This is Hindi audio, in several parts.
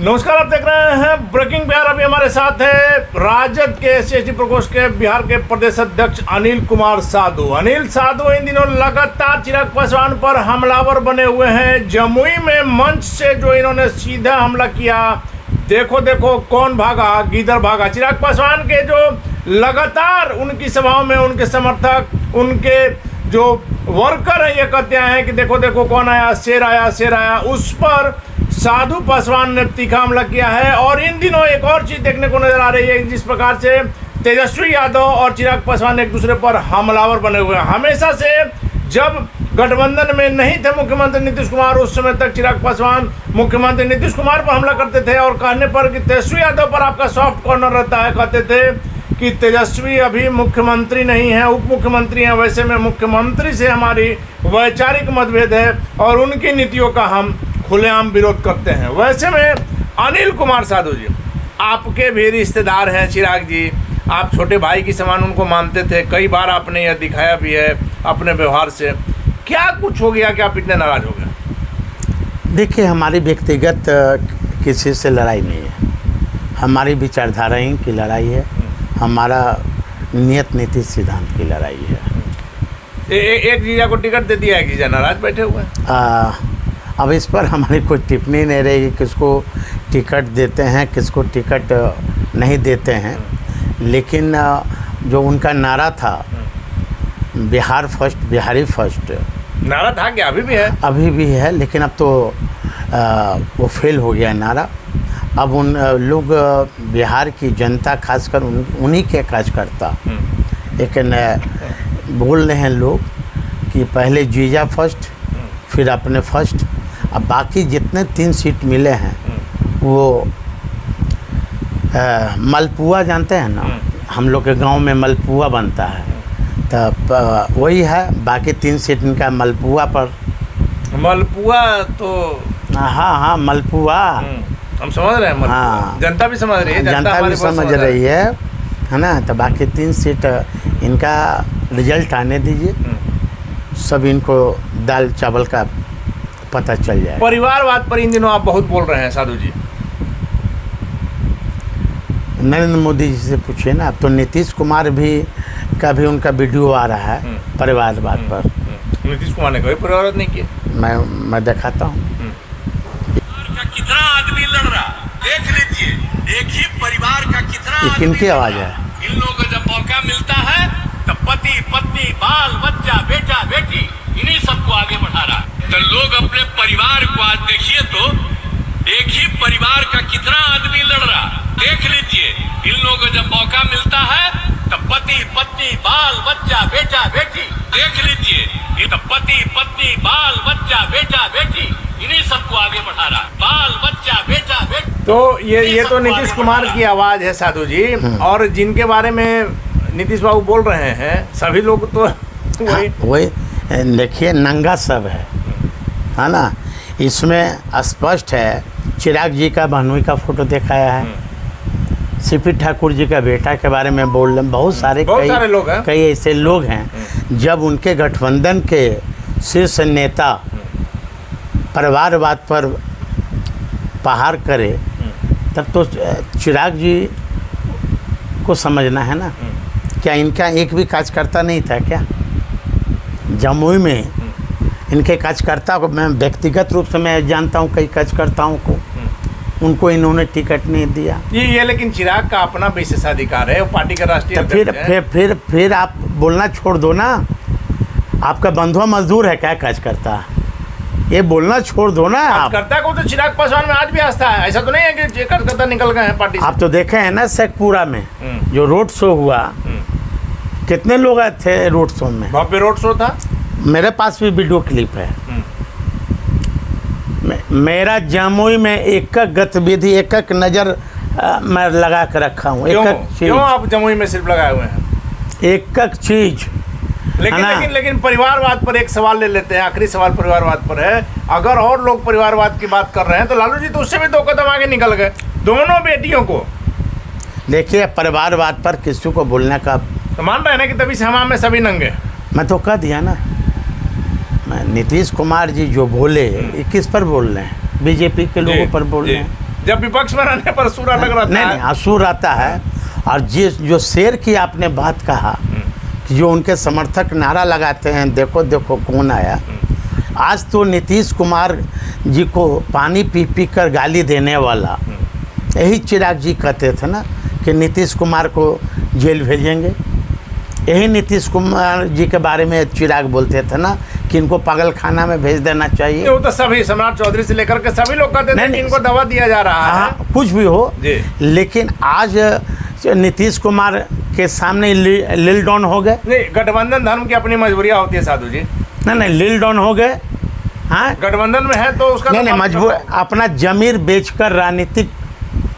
नमस्कार, आप देख रहे हैं ब्रेकिंग बिहार। अभी हमारे साथ है राजद के एससी प्रकोष्ठ के बिहार के प्रदेश अध्यक्ष अनिल कुमार साधु। अनिल साधु इन दिनों लगातार चिराग पासवान पर हमलावर बने हुए हैं। जमुई में मंच से जो इन्होंने सीधा हमला किया, देखो देखो कौन भागा गीदड़ भागा। चिराग पासवान के जो लगातार उनकी सभाओं में उनके समर्थक, उनके जो वर्कर हैं, ये कहते हैं कि देखो देखो कौन आया, शेर आया शेर आया। उस पर साधु पासवान ने तीखा हमला किया है। और इन दिनों एक और चीज देखने को नजर आ रही है, जिस प्रकार से तेजस्वी यादव और चिराग पासवान एक दूसरे पर हमलावर बने हुए हैं। हमेशा से जब गठबंधन में नहीं थे मुख्यमंत्री नीतीश कुमार, उस समय तक चिराग पासवान मुख्यमंत्री नीतीश कुमार पर हमला करते थे और कहने पर कि तेजस्वी यादव पर आपका सॉफ्ट कॉर्नर रहता है, कहते थे कि तेजस्वी अभी मुख्यमंत्री नहीं है, उप मुख्यमंत्री हैं। वैसे में मुख्यमंत्री से हमारी वैचारिक मतभेद है और उनकी नीतियों का हम खुलेआम विरोध करते हैं। वैसे में अनिल कुमार साधु जी, आपके भी रिश्तेदार हैं चिराग जी, आप छोटे भाई की समान उनको मानते थे, कई बार आपने यह दिखाया भी है अपने व्यवहार से। क्या कुछ हो गया कि आप इतने नाराज हो गए? देखिए, हमारी व्यक्तिगत किसी से लड़ाई नहीं है, हमारी विचारधाराएं की लड़ाई है, हमारा नियत नीति सिद्धांत की लड़ाई है। एक जीजा को टिकट दे दिया है, जीजा नाराज बैठे हुए हैं। अब इस पर हमारी कोई टिप्पणी नहीं रहेगी, किसको टिकट देते हैं किसको टिकट नहीं देते हैं। लेकिन जो उनका नारा था बिहार फर्स्ट, बिहारी फर्स्ट, नारा था क्या? अभी भी है? अभी भी है, लेकिन अब तो वो फेल हो गया नारा। अब उन लोग बिहार की जनता, खासकर उन्हीं के कार्यकर्ता, लेकिन बोल रहे हैं लोग कि पहले जीजा फर्स्ट, फिर अपने फर्स्ट। अब बाकी जितने 3 सीट मिले हैं वो मलपुआ जानते हैं ना, हम लोग के गांव में मलपुआ बनता है, तो वही है। बाकी 3 सीट इनका मलपुआ पर। मलपुआ तो हाँ मलपुआ हम समझ रहे हैं। हाँ, जनता भी समझ रही है, जनता भी समझ रही है ना। तो बाकी 3 सीट इनका रिजल्ट आने दीजिए, सब इनको दाल चावल का पता चल जाए। परिवारवाद पर इन दिनों आप बहुत बोल रहे हैं साधु जी। नरेंद्र मोदी जी से पूछिए ना। अब तो नीतीश कुमार भी का भी उनका वीडियो आ रहा है परिवारवाद पर। नीतीश कुमार ने कोई परिवारवाद नहीं किया। मैं दिखाता हूँ। कितना आदमी लड़ रहा, देख लीजिए, एक ही परिवार का कितना। ये किनकी आवाज है? इन लोगों को जब मौका मिलता है तो पति पत्नी, बाल बच्चा, बेटा बेटी, इन्हीं सबको आगे बढ़ा रहा। तो लोग अपने परिवार को आज देखिए तो एक ही परिवार का कितना आदमी लड़ रहा, देख लीजिए। इन लोगों को जब मौका मिलता है तो पति पत्नी, बाल बच्चा, बेटा बेटी, देख लीजिए, ये तो पति पत्नी, बाल बच्चा, बेटा बेटी, इन्हीं सबको आगे बढ़ा रहा। बाल बच्चा, बेटा बेटी। तो ये तो नीतीश कुमार की आवाज है साधु जी। और जिनके बारे में नीतीश बाबू बोल रहे हैं सभी लोग तो वही देखिए, नंगा सब है ना। इसमें स्पष्ट है, चिराग जी का बहनोई का फोटो दिखाया है, सीपी ठाकुर जी का बेटा के बारे में बोल रहे हैं। बहुत सारे लोग हैं, कई ऐसे लोग हैं। जब उनके गठबंधन के शीर्ष नेता परिवारवाद पर पहाड़ करे, तब तो चिराग जी को समझना है ना। क्या इनका एक भी कार्यकर्ता नहीं था क्या जमुई में? इनके कार्यकर्ता को मैं व्यक्तिगत रूप से मैं जानता हूँ, कई कार्यकर्ताओं को, उनको इन्होंने टिकट नहीं दिया। ये लेकिन चिराग का अपना विशेषाधिकार है, वो पार्टी का राष्ट्रीय तो फिर आप बोलना छोड़ दो ना। आपका बंधुआ मजदूर है क्या कार्यकर्ता? ये बोलना छोड़ दो ना। कार्यकर्ता को तो चिराग पासवान में आज भी आस्था है, ऐसा तो नहीं है कि कार्यकर्ता निकल गए हैं पार्टी से। आप तो देखे हैं ना शेखपुरा में जो रोड शो हुआ, कितने लोग आए थे रोड शो में? भव्य रोड शो था। मेरे पास भी वीडियो क्लिप है। मेरा जमुई में एक गतिविधि, एक नज़र मैं लगा कर रखा हूँ। क्यों आप जमुई में सिर्फ लगाए हुए हैं? एक चीज। लेकिन परिवारवाद पर एक सवाल ले लेते हैं, आखिरी सवाल परिवारवाद पर है। अगर और लोग परिवारवाद की बात कर रहे हैं तो लालू जी तो उससे भी 2 कदम आगे निकल गए, दोनों बेटियों को। देखिए, परिवारवाद पर किसी को बोलने का तो मान रहे हैं ना कि तभी से हमाम में सभी नंगे। मैं तो कह दिया ना, नीतीश कुमार जी जो बोले ये किस पर बोल रहे हैं? बीजेपी के लोगों पर बोल रहे हैं। जब विपक्ष में रहने पर सूरा लग रहा था। नहीं, असुर आता है। और जो शेर की आपने बात कहा कि जो उनके समर्थक नारा लगाते हैं, देखो देखो कौन आया। आज तो नीतीश कुमार जी को पानी पी पी कर गाली देने वाला यही चिराग जी कहते थे ना कि नीतीश कुमार को जेल भेजेंगे। यही नीतीश कुमार जी के बारे में चिराग बोलते थे ना कि इनको पागल खाना में भेज देना चाहिए। वो तो सभी सम्राट चौधरी से लेकर के सभी लोग कहते थे कि इनको दवा दिया जा रहा है। हाँ, कुछ भी हो। लेकिन आज नीतीश कुमार के सामने लील डाउन हो गए। नहीं, गठबंधन धर्म की अपनी मजबूरियाँ होती है साधु जी। नहीं, लील डाउन हो गए। हाँ, गठबंधन में है तो उसका नहीं, मजबूर अपना जमीर बेचकर राजनीतिक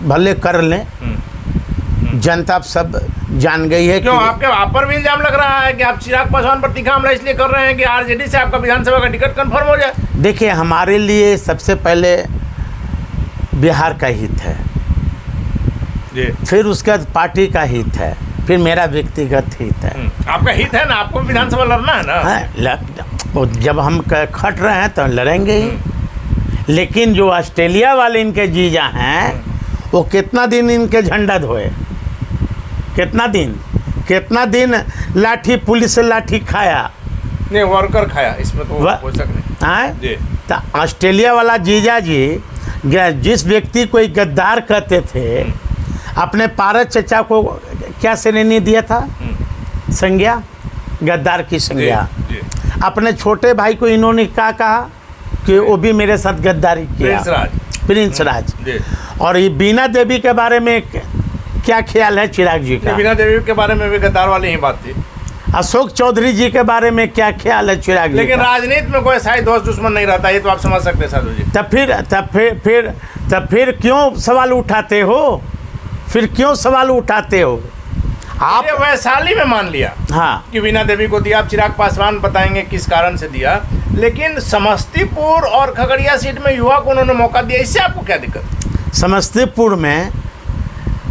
भले कर लें। जनता सब जान गई है। क्यों आप पर भी इल्जाम लग रहा है कि आप चिराग पासवान पर तीखा हमला इसलिए कर रहे हैं कि आरजेडी से आपका विधानसभा का टिकट कंफर्म हो जाए? देखिए, हमारे लिए सबसे पहले बिहार का हित है जी, फिर उसका पार्टी का हित है, फिर मेरा व्यक्तिगत हित है। आपका हित है ना, आपको विधानसभा लड़ना है ना। जब हम खट रहे हैं तो लड़ेंगे ही। लेकिन जो ऑस्ट्रेलिया वाले इनके जीजा हैं वो कितना दिन इनके झंडा धोए, कितना दिन लाठी, पुलिस से लाठी खाया। नहीं, वर्कर खाया, इसमें तो हो सकता नहीं। तो ऑस्ट्रेलिया वाला जीजा जी जिस व्यक्ति को गद्दार कहते थे, अपने पारस चचा को क्या श्रेणी दिया था? संज्ञा, गद्दार की संज्ञा। अपने छोटे भाई को इन्होंने क्या कहा कि वो भी मेरे साथ गद्दारी किया, प्रिंस राज। और ये बीना देवी के बारे में क्या ख्याल है चिराग जी का? बीना देवी के बारे में भी गद्दार वाली ही बात थी। अशोक चौधरी जी के बारे में क्या ख्याल है चिराग जी? लेकिन राजनीति में कोई ऐसा दोस्त दुश्मन नहीं रहता, ये तो आप समझ सकते हैं साधु जी। तब फिर क्यों सवाल उठाते हो? आप वैशाली में मान लिया हाँ कि बीना देवी को दिया, आप चिराग पासवान बताएंगे किस कारण से दिया, लेकिन समस्तीपुर और खगड़िया सीट में युवा को उन्होंने मौका दिया, इससे आपको क्या दिक्कत? समस्तीपुर में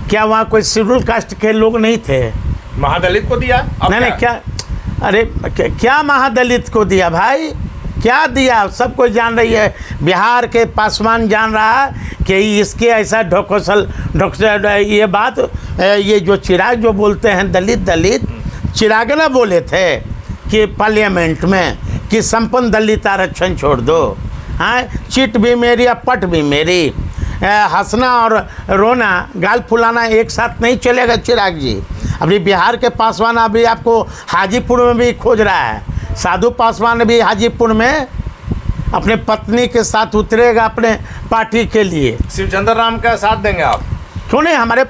क्या वहाँ कोई शेड्यूल कास्ट के लोग नहीं थे? महादलित को दिया। नहीं, क्या? अरे क्या महादलित को दिया भाई? क्या दिया? सब कोई जान रही है, बिहार के पासवान जान रहा है कि इसके ऐसा ढोकसल ये बात, ये जो चिराग जो बोलते हैं दलित चिराग ना बोले थे कि पार्लियामेंट में कि संपन्न दलित आरक्षण छोड़ दो। हाँ, चिट भी मेरी और पट भी मेरी। हंसना और रोना, गाल फुलाना एक साथ नहीं चलेगा चिराग जी। अभी बिहार के पासवान अभी आपको हाजीपुर में भी खोज रहा है। साधु पासवान भी हाजीपुर में अपने पत्नी के साथ उतरेगा अपने पार्टी के लिए। शिवचंद्र राम का साथ देंगे आप? क्यों नहीं, हमारे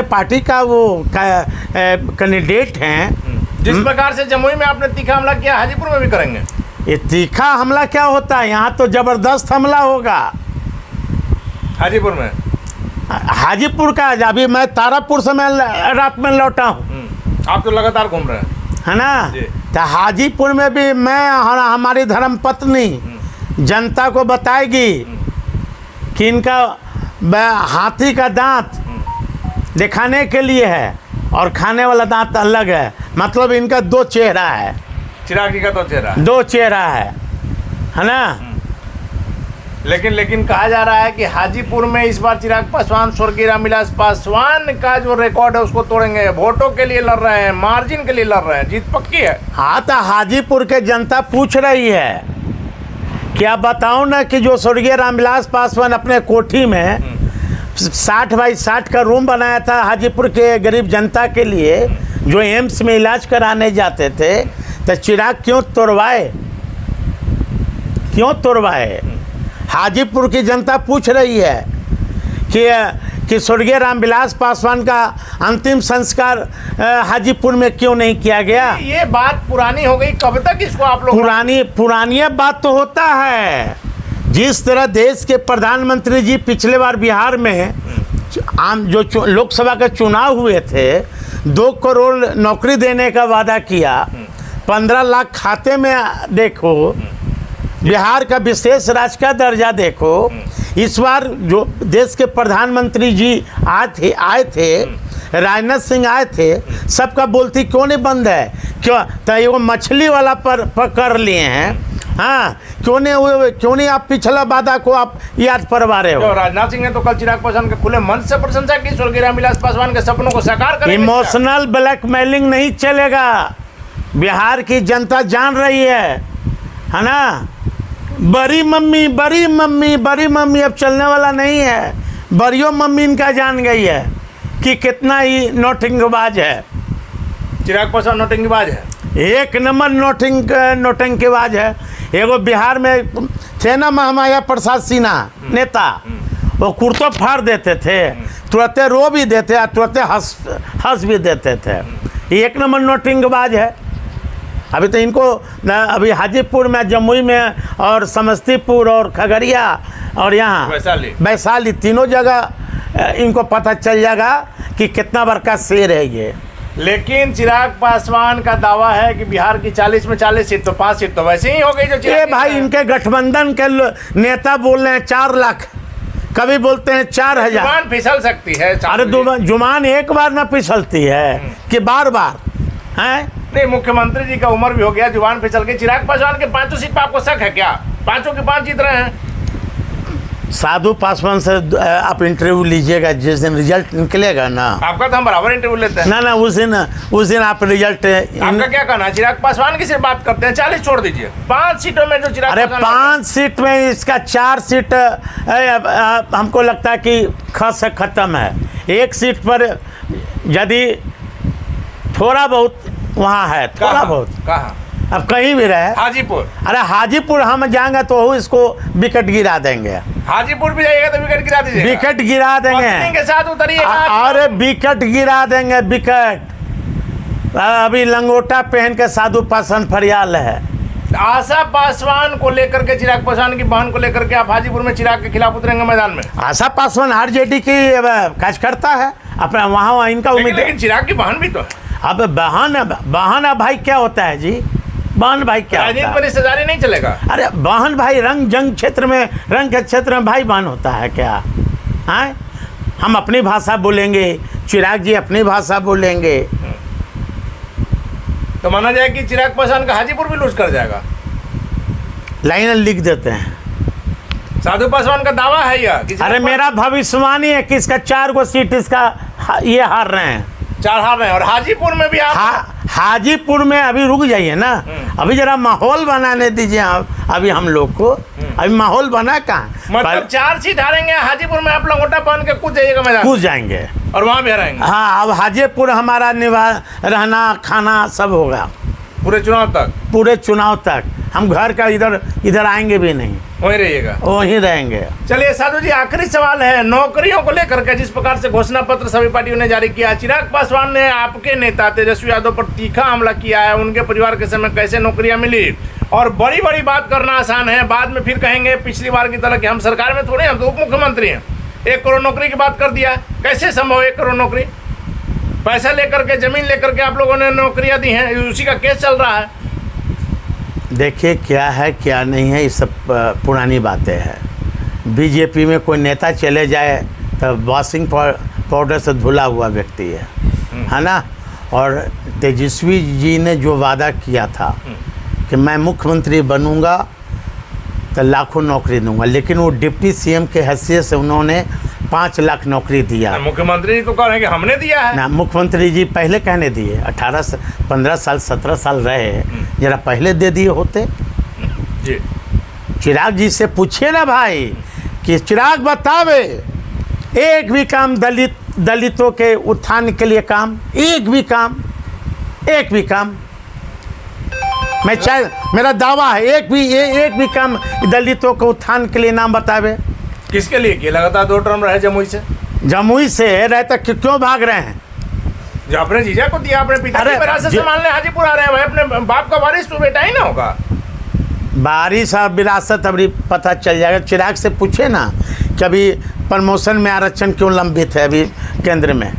पार्टी का वो कैंडिडेट हैं। जिस प्रकार से जमुई में आपने तीखा हमला किया, हाजीपुर में भी करेंगे? ये तीखा हमला क्या होता है? यहाँ तो जबरदस्त हमला होगा हाजीपुर में। हाजीपुर का अभी मैं तारापुर से मैं रात में लौटा हूँ। आप तो लगातार घूम रहे हैं, है ना? तो हाजीपुर में भी मैं हमारी धर्मपत्नी जनता को बताएगी कि इनका हाथी का दांत दिखाने के लिए है और खाने वाला दांत अलग है। मतलब इनका दो चेहरा है। चिराग जी का दो चेहरा है ना? लेकिन कहा जा रहा है कि हाजीपुर में इस बार चिराग पासवान, स्वर्गीय रामविलास पासवान का जो रिकॉर्ड है उसको तोड़ेंगे। वोटों के लिए लड़ रहे हैं, मार्जिन के लिए लड़ रहे हैं, जीत पक्की है। हाँ, तो हाजीपुर के जनता पूछ रही है, क्या बताऊं ना कि जो स्वर्गीय रामविलास पासवान अपने कोठी में 60 बाई 60 का रूम बनाया था हाजीपुर के गरीब जनता के लिए, जो एम्स में इलाज कराने जाते थे, तो चिराग क्यों तोड़वाए? हाजीपुर की जनता पूछ रही है कि स्वर्गीय रामविलास पासवान का अंतिम संस्कार हाजीपुर में क्यों नहीं किया गया? ये बात पुरानी हो गई, कब तक इसको आप लोग? पुरानी बात तो होता है। जिस तरह देश के प्रधानमंत्री जी पिछले बार बिहार में जो लोकसभा के चुनाव हुए थे, 2 करोड़ नौकरी देने का वादा किया, 15 लाख खाते में देखो, बिहार का विशेष राज्य का दर्जा देखो। इस बार जो देश के प्रधानमंत्री जी आए थे, राजनाथ सिंह आए थे, सबका बोलती क्यों नहीं बंद है क्यों तो एगो मछली वाला पर पकड़ लिए हैं। हाँ, क्यों नहीं आप पिछला वादा को आप याद करवा रहे हो? राजनाथ सिंह ने तो कल चिराग पासवान के खुले मन से प्रशंसा की, स्वर्गीय रामविलास पासवान के सपनों को साकार करेंगे। इमोशनल ब्लैकमेलिंग नहीं चलेगा। बिहार की जनता जान रही है ना। बड़ी मम्मी बड़ी मम्मी बड़ी मम्मी अब चलने वाला नहीं है। बड़ियों मम्मी इनका जान गई है कि कितना ही नौटंकीबाज है। चिराग पासवान नौटंकीबाज है, एक नंबर नौटंकीबाज है। एगो बिहार में थे ना महामाया प्रसाद सिन्हा नेता, वो कुर्तो फाड़ देते थे, तुरंत रो भी देते, तुरंत हंस भी देते थे। एक नंबर नौटंकीबाज है। अभी तो इनको अभी हाजीपुर में, जमुई में और समस्तीपुर और खगड़िया और यहाँ वैशाली तीनों जगह इनको पता चल जाएगा कि कितना बड़का शेर है ये। लेकिन चिराग पासवान का दावा है कि बिहार की 40 में 40 सीट तो 5 सीट तो वैसे ही हो गई जो ये भाई इनके गठबंधन के नेता बोल रहे हैं 4 लाख, कभी बोलते हैं 4000। जुबान फिसल सकती है। अरे जुबान एक बार ना फिसलती है कि बार बार है। नहीं, मुख्यमंत्री जी का उम्र भी हो गया, जुबान फिसल गई। चिराग पासवान के 5 सीट पर आपको शक है क्या? 5 के 5 जीत रहे हैं। साधु पासवान से आप इंटरव्यू लीजिएगा, जिस दिन रिजल्ट निकलेगा ना। आपका तो हम बराबर इंटरव्यू लेते हैं ना उस दिन आप रिजल्ट। आपका क्या कहना है? चिराग पासवान की सिर्फ बात करते हैं, 40 छोड़ दीजिए। 5 सीटों में जो चिराग, अरे 5 सीट में इसका 4 सीट हमको लगता है कि से खत्म है। 1 सीट पर यदि थोड़ा बहुत वहाँ है, थोड़ा बहुत कहाँ, अब कहीं भी रहे। हाजीपुर। अरे हाजीपुर हम जाएंगे तो इसको विकेट गिरा देंगे। हाजीपुर भी जाइएगा तो विकेट गिरा दीजिएगा। विकेट गिरा देंगे के साथ उतरिएगा। अरे विकेट गिरा देंगे, विकेट। अभी लंगोटा पहन के साधु पासवान फरियाल है। आशा पासवान को लेकर के, चिराग पासवान की बहन को लेकर के आप हाजीपुर में चिराग के खिलाफ उतरेंगे मैदान में? आशा पासवान आरजेडी की कार्यकर्ता है अपना, वहाँ इनका उम्मीद। लेकिन चिराग की बहन भी तो है। अब बहन भाई क्या होता है जी? बहन भाई क्या होता है? राजनीति पर रिश्तेदारी नहीं चलेगा। अरे बहन भाई रंग के क्षेत्र में भाई बहन होता है क्या? हैं, हम अपनी भाषा बोलेंगे, चिराग जी अपनी भाषा बोलेंगे, तो माना जाए कि चिराग पासवान का हाजीपुर भी लूज कर जाएगा। लाइन लिख देते हैं। साधु पासवान का दावा है यह। अरे मेरा भविष्यवाणी है कि इसका 4 गो सीट इसका ये हार रहे हैं, 4 हार रहे हैं। और हाजीपुर में भी आप हाजीपुर में अभी रुक जाइए ना, अभी जरा माहौल बनाने दीजिए आप। अभी हम लोग को अभी माहौल बना कहाँ? मतलब 4 सीट हारेंगे हाजीपुर में, आप लंगोटा पहन के कूद जाइएगा मैदान, कूद जाएंगे और वहाँ भी हराएंगे। हाँ, अब हाजीपुर हमारा रहना खाना सब होगा पूरे चुनाव तक। हम घर का इधर आएंगे भी नहीं, वहीं रहिएगा, वहीं रहेंगे। चलिए साधु जी, आखिरी सवाल है नौकरियों को लेकर के। जिस प्रकार से घोषणा पत्र सभी पार्टियों ने जारी किया, चिराग पासवान ने आपके नेता तेजस्वी यादव पर तीखा हमला किया है। उनके परिवार के समय कैसे नौकरियां मिली? और बड़ी बड़ी बात करना आसान है, बाद में फिर कहेंगे पिछली बार की तरह कि हम सरकार में थोड़े, हम तो उप मुख्यमंत्री हैं। 1 करोड़ नौकरी की बात कर दिया। कैसे संभव 1 करोड़ नौकरी? पैसा लेकर के, जमीन लेकर के आप लोगों ने नौकरियां दी हैं, उसी का केस चल रहा है। देखिए क्या है क्या नहीं है, ये सब पुरानी बातें हैं। बीजेपी में कोई नेता चले जाए तो वॉशिंग पाउडर से धुला हुआ व्यक्ति है ना। और तेजस्वी जी ने जो वादा किया था कि मैं मुख्यमंत्री बनूंगा तो लाखों नौकरी दूंगा, लेकिन वो डिप्टी सीएम के हैसियत से उन्होंने 5 लाख नौकरी दिया। मुख्यमंत्री जी तो कह रहे हैं कि हमने दिया है ना। मुख्यमंत्री जी पहले कहने दिए, 15 साल 17 साल रहे, जरा पहले दे दिए होते जी। चिराग जी से पूछिए ना भाई कि चिराग बतावे एक भी काम दलितों के उत्थान के लिए काम, एक भी काम मैं चाहे, मेरा दावा है एक भी काम दलितों के उत्थान के लिए नाम बतावे। किसके लिए किया? लगातार 2 टर्म रहे जमुई से रहे तक क्यों भाग रहे हैं? जो अपने जीजा को दिया, अपने पिता की विरासत संभालने हाजीपुर आ रहे हैं भाई। अपने बाप का वारिस तो बेटा ही ना होगा। वारिस और विरासत अभी पता चल जाएगा। चिराग से पूछे ना कि अभी प्रमोशन में आरक्षण क्यों लंबित है, अभी केंद्र में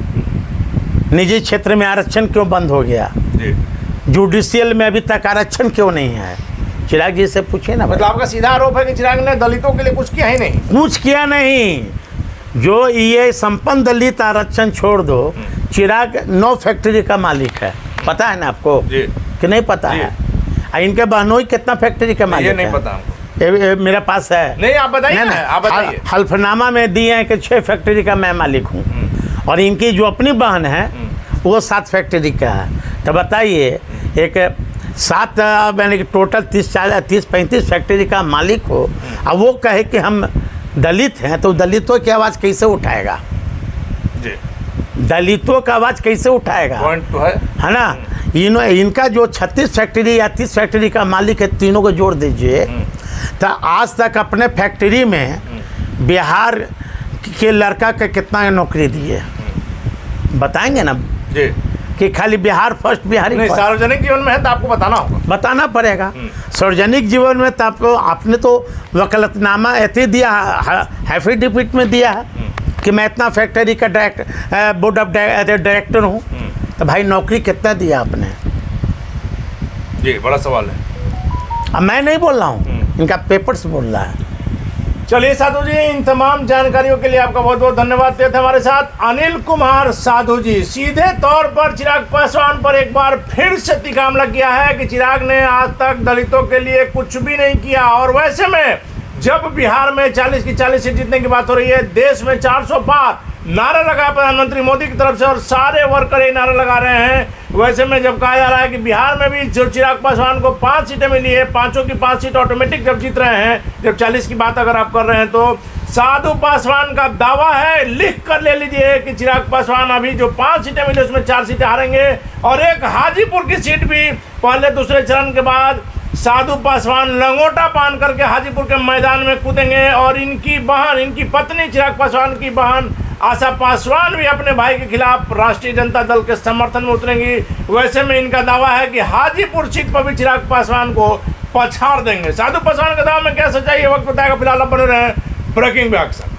निजी क्षेत्र में आरक्षण क्यों बंद हो गया, जुडिशियल में अभी तक आरक्षण क्यों नहीं है? चिराग जी से पूछे ना। मतलब आपका सीधा आरोप है कि चिराग ने दलितों के लिए कुछ किया ही नहीं? कुछ किया नहीं। जो ये संपन्न दलित आरक्षण छोड़ दो, चिराग 9 फैक्ट्री का मालिक है, पता है ना आपको जी। कि नहीं पता जी। है? इनके बहनोई कितना फैक्ट्री का मालिक ये है? नहीं पता हमको। ये मेरे पास है। नहीं, आप बताइए नहीं, ना, आप बताइए। हल्फनामा में दिए हैं कि 6 फैक्ट्री का मैं मालिक हूँ, और इनकी जो अपनी बहन है वो 7 फैक्ट्री का है। तो बताइए, एक 7 यानी कि टोटल 30-35 फैक्ट्री का मालिक हो, अब वो कहे कि हम दलित हैं, तो दलितों की आवाज़ कैसे उठाएगा? जी, दलितों का आवाज़ कैसे उठाएगा? पॉइंट तो है ना? इनका जो 36 फैक्ट्री या 30 फैक्ट्री का मालिक है, तीनों को जोड़ दीजिए, तो आज तक अपने फैक्ट्री में बिहार के लड़का के कितना नौकरी दिए बताएंगे ना? जी। कि खाली बिहार फर्स्ट, बिहारी नहीं, फर्स्ट? सार्वजनिक जीवन में है तो आपको बताना होगा। बताना पड़ेगा। सार्वजनिक जीवन में तो आपको, आपने तो वकालतनामा ऐसे दिया, एफिडेविट में दिया है कि मैं इतना फैक्ट्री का बोर्ड ऑफ डायरेक्टर हूँ, तो भाई नौकरी कितना दिया आपने? जी, बड़ा सवाल है। अब मैं नहीं बोल रहा हूँ, इनका पेपर्स बोल रहा है। चलिए साधु जी, इन तमाम जानकारियों के लिए आपका बहुत बहुत धन्यवाद देते हैं। हमारे साथ अनिल कुमार साधु जी। सीधे तौर पर चिराग पासवान पर एक बार फिर से तीखा हमला किया है कि चिराग ने आज तक दलितों के लिए कुछ भी नहीं किया, और वैसे में जब बिहार में 40 की 40 सीट जीतने की बात हो रही है, देश में 400 पार नारा लगा प्रधानमंत्री मोदी की तरफ से, और सारे वर्कर ये नारा लगा रहे हैं, वैसे में जब कहा जा रहा है कि बिहार में भी जो चिराग पासवान को 5 सीटें मिली है, 5 की 5 सीट ऑटोमेटिक जब जीत रहे हैं, जब 40 की बात अगर आप कर रहे हैं, तो साधु पासवान का दावा है, लिख कर ले लीजिए, कि चिराग पासवान अभी जो 5 सीटें मिली उसमें 4 सीटें हारेंगे, और एक हाजीपुर की सीट भी पहले दूसरे चरण के बाद साधु पासवान लंगोटा पान करके हाजीपुर के मैदान में कूदेंगे, और इनकी बहन, इनकी पत्नी चिराग पासवान की बहन आशा पासवान भी अपने भाई के खिलाफ राष्ट्रीय जनता दल के समर्थन में उतरेंगी। वैसे में इनका दावा है कि हाजीपुर सीट पर भी चिराग पासवान को पछाड़ देंगे। साधु पासवान के दावा में क्या सच्चाई है, वक्त बताएगा। फिलहाल आप बने रहे ब्रेकिंग बिहार के साथ।